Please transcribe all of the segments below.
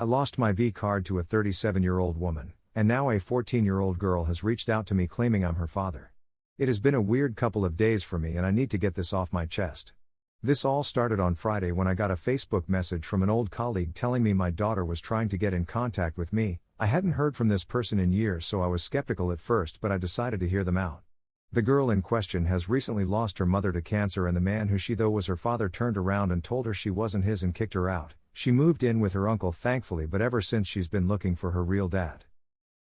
I lost my V card to a 37-year-old woman, and now a 14-year-old girl has reached out to me claiming I'm her father. It has been a weird couple of days for me and I need to get this off my chest. This all started on Friday when I got a Facebook message from an old colleague telling me my daughter was trying to get in contact with me. I hadn't heard from this person in years, so I was skeptical at first, but I decided to hear them out. The girl in question has recently lost her mother to cancer, and the man who she thought was her father turned around and told her she wasn't his and kicked her out. She moved in with her uncle thankfully, but ever since she's been looking for her real dad.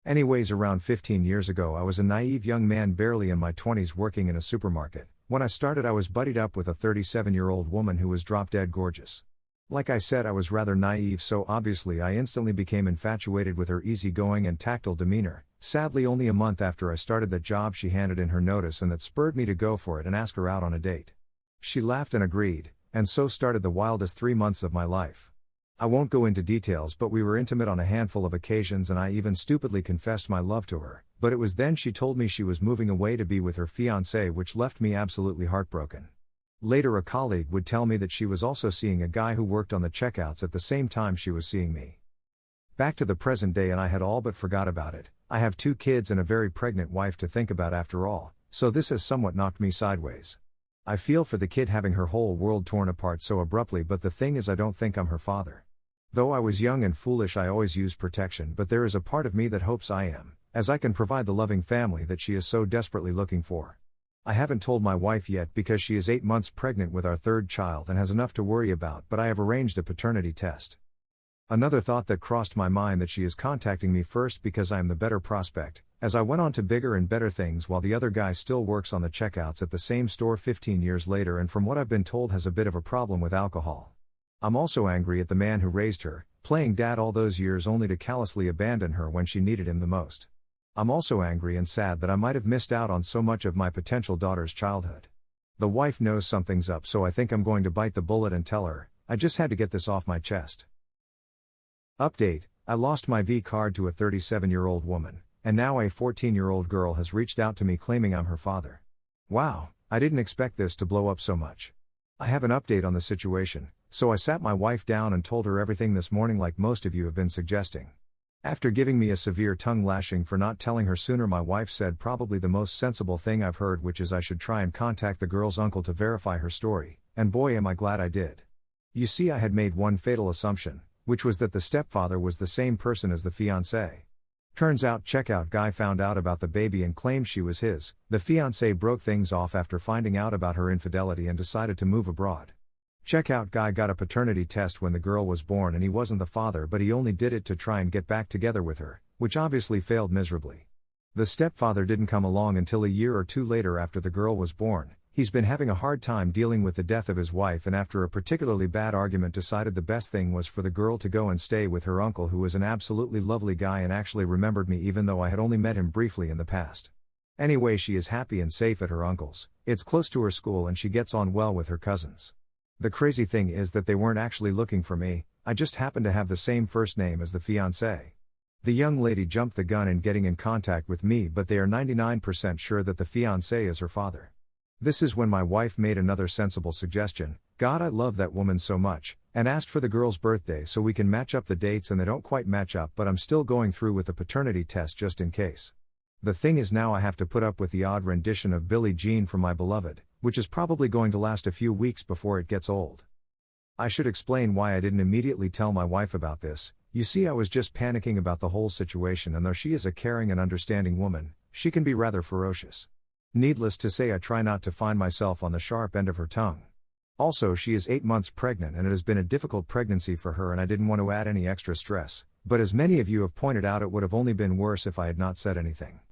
Anyways, around 15 years ago I was a naive young man barely in my 20s working in a supermarket. When I started I was buddied up with a 37-year-old woman who was drop-dead gorgeous. Like I said, I was rather naive, so obviously I instantly became infatuated with her easygoing and tactile demeanor. Sadly, only a month after I started that job she handed in her notice, and that spurred me to go for it and ask her out on a date. She laughed and agreed, and so started the wildest 3 months of my life. I won't go into details, but we were intimate on a handful of occasions and I even stupidly confessed my love to her, but it was then she told me she was moving away to be with her fiancé, which left me absolutely heartbroken. Later, a colleague would tell me that she was also seeing a guy who worked on the checkouts at the same time she was seeing me. Back to the present day and I had all but forgot about it. I have 2 kids and a very pregnant wife to think about after all, so this has somewhat knocked me sideways. I feel for the kid having her whole world torn apart so abruptly, but the thing is I don't think I'm her father. Though I was young and foolish I always used protection, but there is a part of me that hopes I am, as I can provide the loving family that she is so desperately looking for. I haven't told my wife yet because she is 8 months pregnant with our 3rd child and has enough to worry about, but I have arranged a paternity test. Another thought that crossed my mind that she is contacting me first because I am the better prospect, as I went on to bigger and better things while the other guy still works on the checkouts at the same store 15 years later, and from what I've been told has a bit of a problem with alcohol. I'm also angry at the man who raised her, playing dad all those years only to callously abandon her when she needed him the most. I'm also angry and sad that I might have missed out on so much of my potential daughter's childhood. The wife knows something's up, so I think I'm going to bite the bullet and tell her. I just had to get this off my chest. Update: I lost my V card to a 37-year-old woman, and now a 14-year-old girl has reached out to me claiming I'm her father. Wow, I didn't expect this to blow up so much. I have an update on the situation, so I sat my wife down and told her everything this morning like most of you have been suggesting. After giving me a severe tongue lashing for not telling her sooner, my wife said probably the most sensible thing I've heard, which is I should try and contact the girl's uncle to verify her story, and boy am I glad I did. You see, I had made one fatal assumption, which was that the stepfather was the same person as the fiancé. Turns out checkout guy found out about the baby and claimed she was his. The fiancé broke things off after finding out about her infidelity and decided to move abroad. Checkout guy got a paternity test when the girl was born and he wasn't the father, but he only did it to try and get back together with her, which obviously failed miserably. The stepfather didn't come along until a year or 2 later after the girl was born. He's been having a hard time dealing with the death of his wife, and after a particularly bad argument decided the best thing was for the girl to go and stay with her uncle, who was an absolutely lovely guy and actually remembered me even though I had only met him briefly in the past. Anyway, she is happy and safe at her uncle's. It's close to her school and she gets on well with her cousins. The crazy thing is that they weren't actually looking for me, I just happened to have the same first name as the fiancé. The young lady jumped the gun in getting in contact with me, but they are 99% sure that the fiancé is her father. This is when my wife made another sensible suggestion: God, I love that woman so much, and asked for the girl's birthday so we can match up the dates, and they don't quite match up, but I'm still going through with the paternity test just in case. The thing is, now I have to put up with the odd rendition of Billie Jean from My Beloved, which is probably going to last a few weeks before it gets old. I should explain why I didn't immediately tell my wife about this. You see, I was just panicking about the whole situation, and though she is a caring and understanding woman, she can be rather ferocious. Needless to say, I try not to find myself on the sharp end of her tongue. Also, she is 8 months pregnant and it has been a difficult pregnancy for her, and I didn't want to add any extra stress, but as many of you have pointed out, it would have only been worse if I had not said anything.